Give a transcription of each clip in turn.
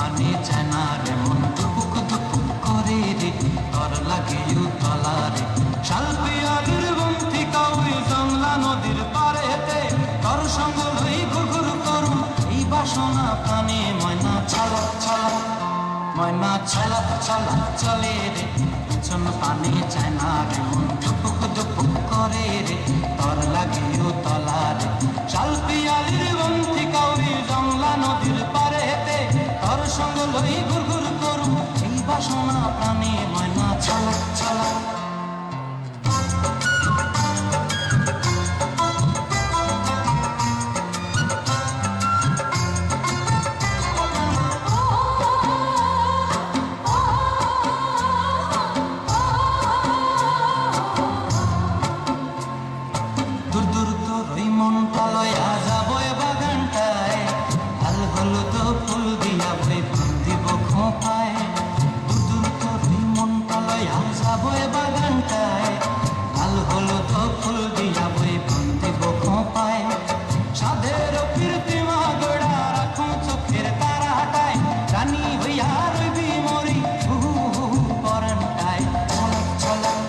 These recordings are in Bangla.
পানি চায় না রে মন দুপুক দুপুক করে রে তর লাগে উতলা রে শালপিয়ালির বন্ধি কাউরি জংলা নদীর পারেতে তর সঙ্গ লই ঘুরঘুর করু এই বাসনা প্রাণে ময়না ছলক ছলক ময়না ছলক ছলক চলে রে পিছন পানি চায় না রে মন দুপুক দুপুক করে রে তর লাগে উতলা রে শালপিয়ালির বন্ধি কাউরি জংলা নদীর পারেতে তর সঙ্গ লই ঘুরঘুর করু এই বাসনা প্রাণে ময়না ছলক ছলক দূর দূর তোর ওই মনটা লয়া যাবো এ বাগানটায় লাল হলুদ ফুল দিয়া বই দিব খোঁপায় দূর দূর তোর ওই মনটা লয়া যাবো এ বাগানটায় লাল হলুদ ফুল দিয়া বই দিব খোঁপায় সাধের কীর্তিমা গোড়া রাখো চোখের তারা হাটায় রানী হইয়া রইবি মরি হু হু পরানটায় ছলক ছলক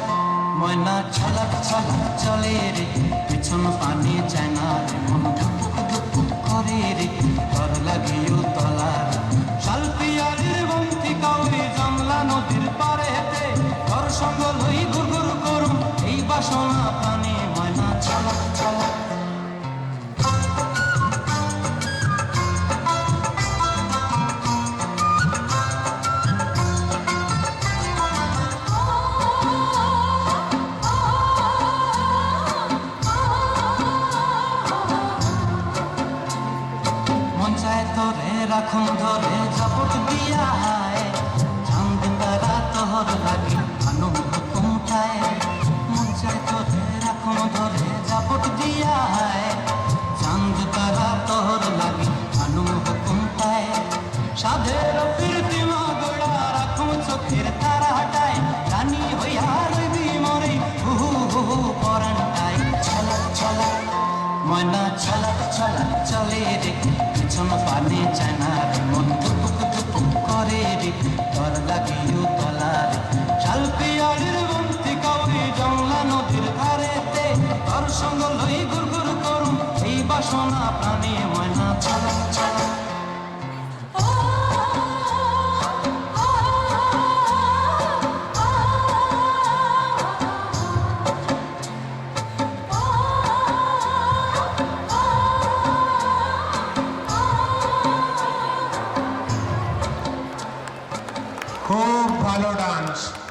ময়না ছলক ছলক চলে রে পিছন পানি চায় না রে মন ধুপুক ধুপুক করে রে তর লাগে উতলা রে শালপিয়ালির বন্ধি কাউরি জংলা নদীর পারেতে তর সঙ্গ লই ঘুরঘুর করু এই বাসনা প্রাণে ময়না ছলক ছলক তোরে রাখুন ধরে জাপট দিয়া হায় চাঁদ তারা তোহর লাগে আনু হুকুমটায় মন চায় তোরে রাখুন ধরে জাপট দিয়া হায় চাঁদ তারা তোহর লাগে আনু হুকুমটায় সাধের কীর্তিমা গোড়া রাখুন চোখের তারা হাটায় রানী হইয়া রইবি মরে হু হু পরানটায় ছলক ছলক ময়না ছলক ছলক চলে রে পিছন পানি চায় না রে মন ধুপুক ধুপুক করে রে তর লাগে উতলা রে শালপিয়ালির বন্ধি কাউরি জংলা নদীর ধারেতে তর সঙ্গ লই ঘুরঘুর করু এই বাসনা প্রাণে ময়না ছলক ছলক খুব ভালো ডান্স।